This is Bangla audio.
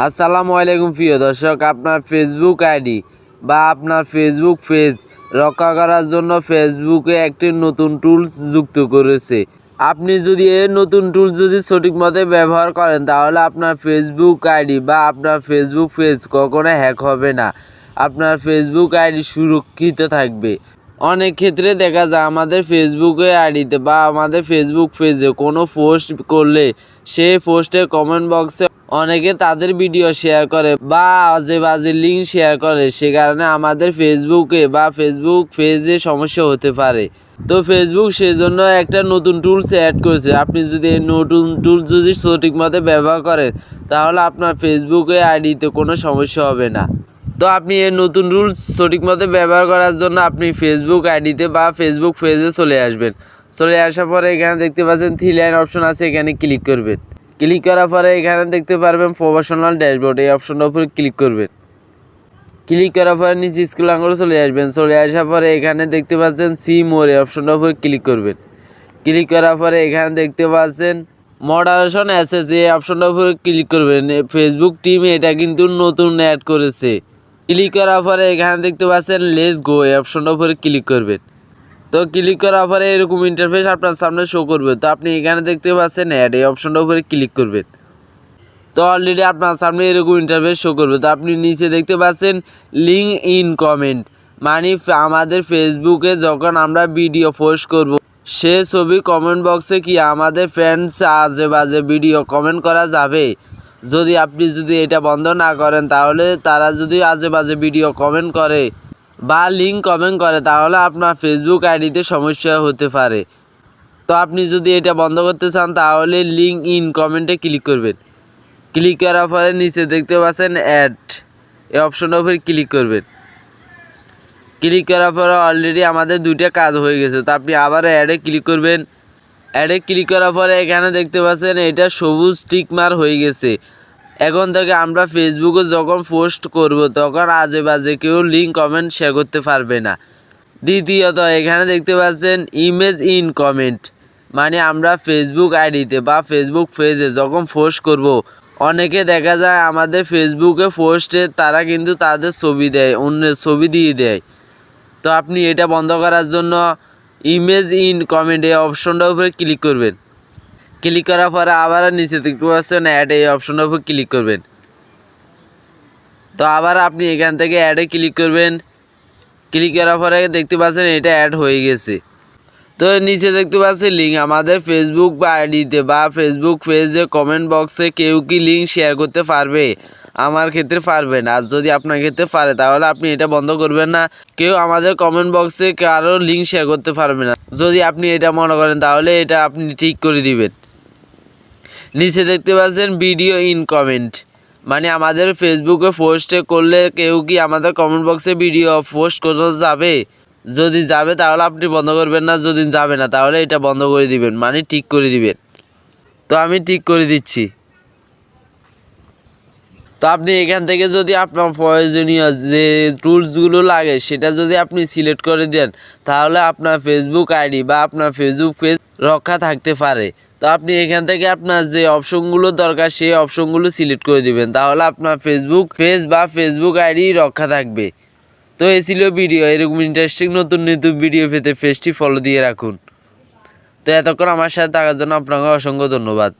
আসসালামু আলাইকুম প্রিয় দর্শক, আপনার ফেসবুক আইডি বা আপনার ফেসবুক পেজ রক্ষা করার জন্য ফেসবুকে একটি নতুন টুলস যুক্ত করেছে। আপনি যদি এই নতুন টুলস সঠিকভাবে ব্যবহার করেন তাহলে আপনার ফেসবুক আইডি বা আপনার ফেসবুক পেজ কখনো হ্যাক হবে না। আপনার ফেসবুক আইডি সুরক্ষিত থাকবে। অনেক ক্ষেত্রে দেখা যায় আমাদের ফেসবুকে আইডিতে বা আমাদের ফেসবুক পেজে কোনো পোস্ট করলে সেই পোস্টের কমেন্ট বক্সে অনেকে তাদের ভিডিও শেয়ার করে বা আজে বাজে লিঙ্ক শেয়ার করে, সে কারণে আমাদের ফেসবুকে বা ফেসবুক পেজে সমস্যা হতে পারে। তো ফেসবুক সেজন্য একটা নতুন টুলস অ্যাড করেছে। আপনি যদি এই নতুন টুলস সঠিকভাবে ব্যবহার করেন তাহলে আপনার ফেসবুকে আইডিতে কোনো সমস্যা হবে না। তো আপনি এই নতুন রুলস সঠিকভাবে ব্যবহার করার জন্য আপনি ফেসবুক আইডিতে বা ফেসবুক পেজে চলে আসবেন। চলে আসার পরে এখানে দেখতে পাচ্ছেন 3 লাইন অপশন আছে, এখানে ক্লিক করবেন। ক্লিক করার পরে এখানে দেখতে পারবেন প্রফেশনাল ড্যাশবোর্ড, এই অপশনটার উপরে ক্লিক করবেন। ক্লিক করার পরে নিচে স্ক্রল করে চলে আসবেন। চলে আসার পরে এখানে দেখতে পাচ্ছেন সি মোর, এই অপশনটার উপরে ক্লিক করবেন। ক্লিক করার পরে এখানে দেখতে পাচ্ছেন মডারেশন অ্যাসেস, এই অপশনটার উপরে ক্লিক করবেন। ফেসবুক টিম এটা কিন্তু নতুন অ্যাড করেছে। ক্লিক করার পরে এখানে দেখতে পাচ্ছেন লেটস গো, এই অপশনটার উপরে ক্লিক করবেন। তো ক্লিক করার পরে এরকম ইন্টারফেস আপনার সামনে শো করবে। তো আপনি এখানে দেখতে পাচ্ছেন অ্যাড, এই অপশনটার উপরে ক্লিক করবেন। তো অলরেডি আপনার সামনে এরকম ইন্টারফেস শো করবে। তো আপনি নিচে দেখতে পাচ্ছেন লিঙ্ক ইন কমেন্ট, মানে আমাদের ফেসবুকে যখন আমরা ভিডিও পোস্ট করব সে ছবি কমেন্ট বক্সে কি আমাদের ফ্রেন্ডস আজে বাজে ভিডিও কমেন্ট করা যাবে। আপনি এটা বন্ধ না করেন তাহলে তারা যদি আজে বাজে ভিডিও কমেন্ট করে বা লিঙ্ক কমেন্ট করে তাহলে আপনার ফেসবুক আইডিতে সমস্যা হতে পারে। তো আপনি যদি এটা বন্ধ করতে চান তাহলে লিঙ্ক ইন কমেন্টে ক্লিক করবেন। ক্লিক করার পরে নিচে দেখতে পাচ্ছেন অ্যাড, এই অপশনের উপরে ক্লিক করবেন। ক্লিক করার পরে অলরেডি আমাদের 2টা কাজ হয়ে গেছে। তো আপনি আবার অ্যাডে ক্লিক করবেন। অ্যাডে ক্লিক করার পরে এখানে দেখতে পাচ্ছেন এটা সবুজ টিক মার হয়ে গেছে। এখন থেকে আমরা ফেসবুকে যখন পোস্ট করব তখন আজে বাজে কেউ লিঙ্ক কমেন্ট শেয়ার করতে পারবে না। দ্বিতীয়ত এখানে দেখতে পাচ্ছেন ইমেজ ইন কমেন্ট, মানে আমরা ফেসবুক আইডিতে বা ফেসবুক পেজে যখন পোস্ট করব অনেকে দেখা যায় আমাদের ফেসবুকে পোস্টে তারা কিন্তু তাদের ছবি দেয়, অন্যের ছবি দিয়ে দেয়। তো আপনি এটা বন্ধ করার জন্য ইমেজ ইন কমেন্ট, এই অপশনটার উপরে ক্লিক করবেন। ক্লিক করার পরে আবার নিচে দেখতে পাচ্ছেন অ্যাড, এই অপশনের উপর ক্লিক করবেন। তো আবার আপনি এখান থেকে অ্যাডে ক্লিক করবেন। ক্লিক করার পরে দেখতে পাচ্ছেন এটা অ্যাড হয়ে গেছে। তো নিচে দেখতে পাচ্ছেন লিঙ্ক, আমাদের ফেসবুক বা আইডিতে বা ফেসবুক পেজে কমেন্ট বক্সে কেউ কি লিঙ্ক শেয়ার করতে পারবে? আমার ক্ষেত্রে পারবে না। আর যদি আপনার ক্ষেত্রে পারে তাহলে আপনি এটা বন্ধ করবেন না। কেউ আমাদের কমেন্ট বক্সে কারো লিঙ্ক শেয়ার করতে পারবে না। যদি আপনি এটা মনে করেন তাহলে এটা আপনি ঠিক করে দিবেন। নিচে দেখতে পাচ্ছেন ভিডিও ইন কমেন্ট, মানে আমাদের ফেসবুকে পোস্টে করলে কেউ কি আমাদের কমেন্ট বক্সে ভিডিও পোস্ট করা যাবে? যদি যাবে তাহলে আপনি বন্ধ করবেন না, যদি যাবে না তাহলে এটা বন্ধ করে দিবেন, মানে ঠিক করে দিবেন। তো আমি ঠিক করে দিচ্ছি। তো আপনি এখান থেকে যদি আপনার প্রয়োজনীয় যে টুলসগুলো লাগে সেটা যদি আপনি সিলেক্ট করে দেন তাহলে আপনার ফেসবুক আইডি বা আপনার ফেসবুক পেজ রক্ষা থাকতে পারে। তো আপনি এখান থেকে আপনার যে অপশনগুলো দরকার সেই অপশনগুলো সিলেক্ট করে দিবেন, তাহলে আপনার ফেসবুক পেজ বা ফেসবুক আইডি রক্ষা থাকবে। তো এই ছিল ভিডিও। এরকম ইন্টারেস্টিং নতুন নতুন ভিডিও পেতে পেজটি ফলো দিয়ে রাখুন। তো এতক্ষণ আমার সাথে থাকার জন্য আপনাকে অসংখ্য ধন্যবাদ।